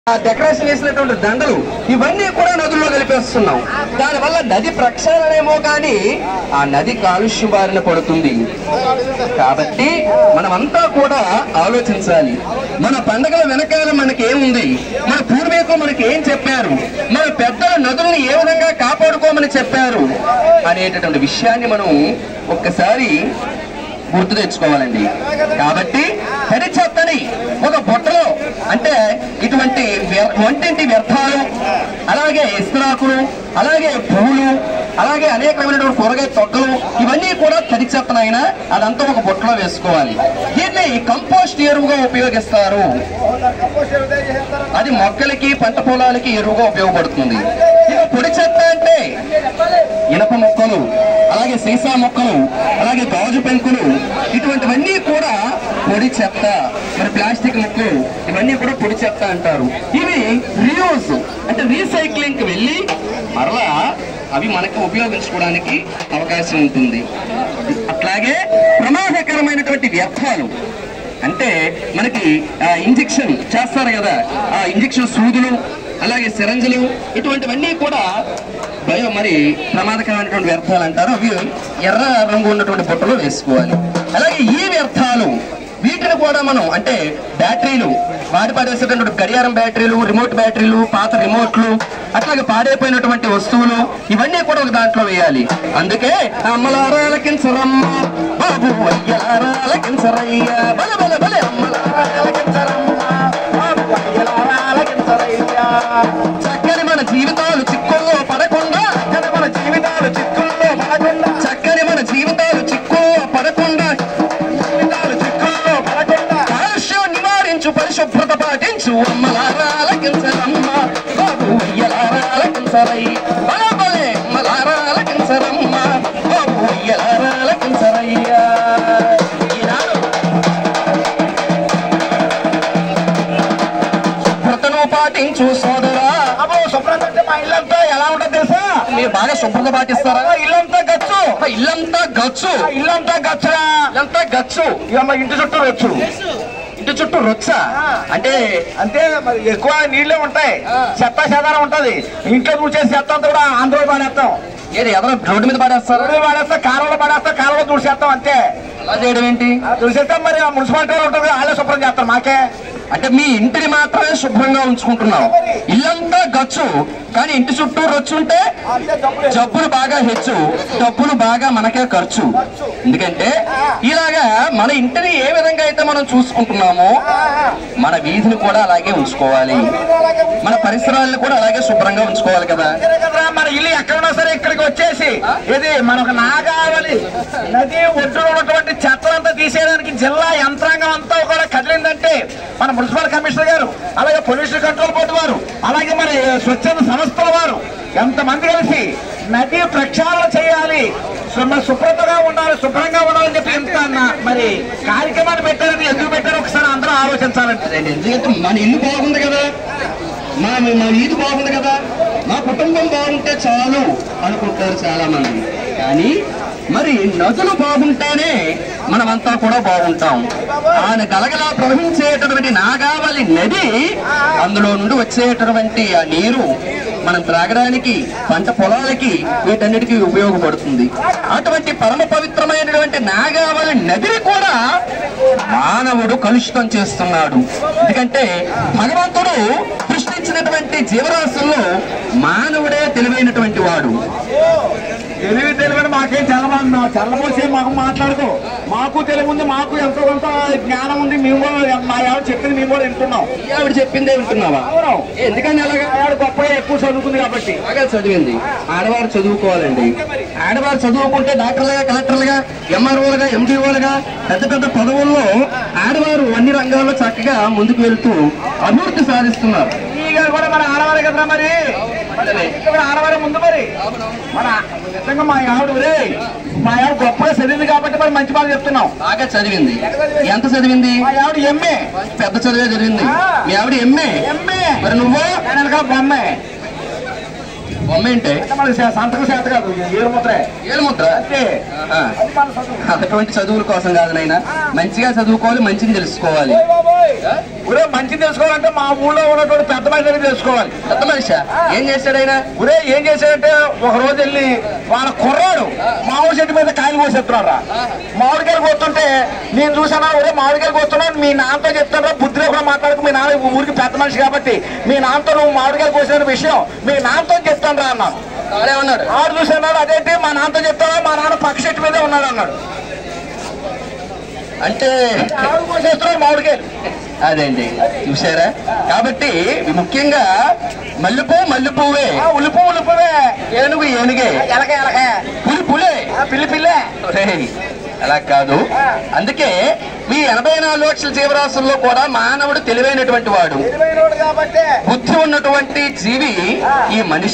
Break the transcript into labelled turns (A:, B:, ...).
A: Decoration చేసినటువంటి దండలు ఇవన్నీ కూడా నదుల్లో కలిపేస్తున్నాం. దానివల్ల నది ప్రక్షాళనేమో కానీ ఆ నది కాలుష్య బారిన పడుతుంది. కాబట్టి మనమంతా కూడా ఆలోచించాలి. మన పండుగల వెనకాల మనకి ఏముంది, మన పూర్వీకులు మనకి ఏం చెప్పారు, మన పెద్దలు నదులను ఏ విధంగా కాపాడుకోమని చెప్పారు అనేటటువంటి విషయాన్ని మనం ఒక్కసారి గుర్తు తెచ్చుకోవాలండి. కాబట్టి తడి చెత్తని ఒక బొట్టలో, అంటే ఇటువంటి వంటింటి వ్యర్థాలు, అలాగే ఇస్త్రాకులు, అలాగే పువ్వులు, అలాగే అనేకమైనటువంటి కూరగాయ తొక్కలు, ఇవన్నీ కూడా తడి చెత్తనైనా అదంతా ఒక బొట్టలో వేసుకోవాలి. దీన్ని కంపోస్ట్ ఎరువుగా ఉపయోగిస్తారు. అది మొక్కలకి పంట పొలాలకి ఎరువుగా ఉపయోగపడుతుంది. ఇక పొడి చెత్త అంటే ఇనప మొక్కలు, అలాగే సీసా మొక్కలు, అలాగే గాజు పెంకులు, ఇటువంటివన్నీ కూడా పొడి చెత్త. మరి ప్లాస్టిక్ మొక్కలు ఇవన్నీ కూడా పొడి చెత్త అంటారు. ఇవి రీయూజ్ అంటే రీసైక్లింగ్ కి వెళ్ళి మరలా అవి మనకు ఉపయోగించుకోవడానికి అవకాశం ఉంటుంది. అట్లాగే ప్రమాదకరమైనటువంటి వ్యర్థాలు అంటే మనకి ఇంజెక్షన్ చేస్తారు కదా, ఆ ఇంజెక్షన్ సూదులు, అలాగే సిరంజులు, ఇటువంటివన్నీ కూడా మరి ప్రమాదకరమైనటువంటి వ్యర్థాలు అంటారు. అవి ఎర్ర రంగు ఉన్నటువంటి బుట్టలో వేసుకోవాలి. అలాగే ఈ వ్యర్థాలు వీటిని కూడా మనం అంటే బ్యాటరీలు, వాడి పాడేసేటటువంటి గడియారం బ్యాటరీలు, రిమోట్ బ్యాటరీలు, పాత రిమోట్లు, అట్లాగే పాడైపోయినటువంటి వస్తువులు, ఇవన్నీ కూడా ఒక దాంట్లో వేయాలి. అందుకే అమ్మలారాలకించరమ్మ బాబు అయ్యారాలకించరయ్య, బల బల బలే అమ్మలారాలకించరమ్మ బాబు అయ్యారాలకించరయ్య. చక్కని మన జీవితాలు చిక్కుల్లో పడకుండా, చక్కని మన జీవితాలు చిక్కుల్లో పడకుండా, చక్కని మన జీవితాలు చిక్కుల్లో పడకుండా, పరిశుభ్రత పాటించు అమ్మలారాలకించరమ్మ బాబు అయ్యలారాలకించరయ్య, బలబలే అమ్మలారాలకించరమ్మ బాబు అయ్యలారాలకించరయ్య. శుభ్రతను పాటించు సోదరా. అబ్బో శుభ్రత అంటే మా ఇల్లంతా ఎలా ఉంటుంది తెలుసా? మీరు బాగా శుభ్రత పాటిస్తారా? ఇల్లంతా గచ్చు, ఇల్లంతా గచ్చు, ఇల్లంతా గచ్చురా, ఇల్లంతా గచ్చు. ఇక మా ఇంటి చుట్టూ వచ్చు, ఇంటి చుట్టూ రొచ్చా అంటే అంతే. మరి ఎక్కువ నీళ్లే ఉంటాయి, చెత్త చెదారం ఉంటది. ఇంట్లో చూసేసి చెత్త అంతా కూడా ఆంధ్రలో పాడేస్తాం. ఏది ఎదరో రోడ్డు మీద పాడేస్తారు, పాడేస్తాం, కాలంలో పాడేస్తాం, కాలంలో చూసేస్తాం అంతే. అలా చేయడం ఏంటి? చూసేస్తాం. మరి ఆ మున్సిపాలిటీ వాళ్ళు ఉంటుంది, వాళ్ళే శుభ్రం చేస్తారు. మాకే అంటే మీ ఇంటిని మాత్రమే శుభ్రంగా ఉంచుకుంటున్నాం. ఇల్లంతా గచ్చు, కానీ ఇంటి చుట్టూ రొచ్చుంటే జబ్బులు బాగా హెచ్చు, డబ్బులు బాగా మనకే ఖర్చు. ఎందుకంటే ఇలాగా మన ఇంటిని ఏ విధంగా అయితే మనం చూసుకుంటున్నామో మన వీధిని కూడా అలాగే ఉంచుకోవాలి, మన పరిసరాలను కూడా అలాగే శుభ్రంగా ఉంచుకోవాలి కదా. మన ఇల్లు ఎక్కడున్నా సరే ఇక్కడికి వచ్చేసి ఇది మనకు నాగావళి నది ఒడ్డులో ఉన్నటువంటి చెత్తలంతా తీసేయడానికి జిల్లా యంత్రాంగం అంతా కూడా కదిలిందంటే మన మున్సిపల్ కమిషనర్ గారు, అలాగే పొల్యూషన్ కంట్రోల్ బోర్డు వారు, అలాగే మరి స్వచ్ఛంద సంస్థల వారు ఎంతమంది కలిసి నది ప్రక్షాళన చేయాలి, శుభ్రతగా ఉండాలి, శుభ్రంగా ఉండాలని చెప్పి ఎంత మరి కార్యక్రమాన్ని పెట్టారని ఎందుకు పెట్టారో ఒకసారి అందరూ ఆలోచించాలంటే. ఎందుకంటే మన ఇల్లు బాగుంది కదా, మా వీధి బాగుంది కదా, మా కుటుంబం బాగుంటే చాలు అనుకుంటారు చాలా మంది. కానీ మరి నదులు బాగుంటేనే మనమంతా కూడా బాగుంటాం. ఆయన గలగలా ప్రవహించేటటువంటి నాగావళి నది, అందులో నుండి వచ్చేటటువంటి ఆ నీరు మనం త్రాగడానికి, పంట పొలాలకి, వీటన్నిటికీ ఉపయోగపడుతుంది. అటువంటి పరమ పవిత్రమైనటువంటి నాగావళి నదిని కూడా మానవుడు కలుషితం చేస్తున్నాడు. ఎందుకంటే భగవంతుడు సృష్టించినటువంటి జీవరాశుల్లో మానవుడే తెలివైనటువంటి వాడు. తెలివని మాకేం చల్లబోసి మాకు మాట్లాడుకో, మాకు తెలివి ఉంది, మాకు ఎంతో కొంత జ్ఞానం ఉంది. మేము కూడా మా ఆవిడ చెప్పింది మేము కూడా వింటున్నాం. ఆవిడ చెప్పిందే వింటున్నావా? ఎందుకని అలాగే? ఆవిడ గొప్పగా ఎక్కువ చదువుకుంది కాబట్టి. బాగా చదివింది. ఆడవారు చదువుకోవాలండి. ఆడవారు చదువుకుంటే డాక్టర్లుగా, కలెక్టర్లుగా, ఎంఆర్ఓలుగా, ఎండిఓలుగా పెద్ద పెద్ద పదవుల్లో ఆడవారు అన్ని రంగాల్లో చక్కగా ముందుకు వెళ్తూ అభివృద్ధి సాధిస్తున్నారు. కూడా మన ఆడవారే కదరా, మరి ఆడవారే ముందు. మరి మన నిజంగా మా ఆవిడ గొప్పగా చదివింది కాబట్టి మరి మంచి బాగా చెప్తున్నాం. బాగా చదివింది. ఎంత చదివింది? మా ఆవిడ ఎంఏ, పెద్ద చదివే చదివింది. మీ ఆవిడ ఎంఏ. మరి నువ్వు వెనకాల బొమ్మే. బొమ్మ ఏంటి?
B: మనకి సంతకం చేత కాదు, ఏలు ముద్ర.
A: ఏలు ముద్ర
B: అంతే.
A: అటువంటి చదువుల కోసం కాదు నాయన, మంచిగా చదువుకోవాలి, మంచిని తెలుసుకోవాలి.
B: ఒరే మంచి తెలుసుకోవాలంటే మా ఊళ్ళో ఉన్నటువంటి పెద్ద మనిషి తెలుసుకోవాలి.
A: పెద్ద మనిషి ఏం చేశాడు ఆయన?
B: ఒరే ఏం చేశాడంటే ఒక రోజు వెళ్ళి వాళ్ళ కుర్రాడు మామిడి చెట్టు మీద కాయలు కోసేస్తున్నారా. మామిడికాయలు కోస్తుంటే నేను చూసానా, ఒరే మామిడికాయలు కోస్తున్నాను మీ నాన్నతో చెప్తాను, బుద్ధిలో కూడా మాట్లాడుకు, మీ నాన్న ఊరికి పెద్ద మనిషి కాబట్టి మీ నాన్నతో నువ్వు మామిడికాయలు కోసిన విషయం మీ నాన్నతో చెప్తాను రా అన్నాను.
A: ఉన్నాడు
B: ఆడు చూసాడు, అదేంటి మా నాన్నతో చెప్తాను, మా నాన్న పక్క చెట్టు మీదే ఉన్నాడు అన్నాడు.
A: అంటే
B: ఆవిడ కోసేస్తున్నాడు మామిడికాయలు.
A: అదేండి చూసారా? కాబట్టి ముఖ్యంగా మల్లెపూ మల్లెపువ్వే,
B: ఉల్లిపు ఉల్లిపువే,
A: ఏనుగు ఏనుగే,
B: ఎలక ఎలకే,
A: పులి పులే,
B: పిల్లి పిల్లే.
A: అలా కాదు. అందుకే మీ 84 లక్షల జీవరాశుల్లో కూడా మానవుడు తెలివైనటువంటి వాడు,
B: కాబట్టి
A: బుద్ధి ఉన్నటువంటి జీవి ఈ మనిషి.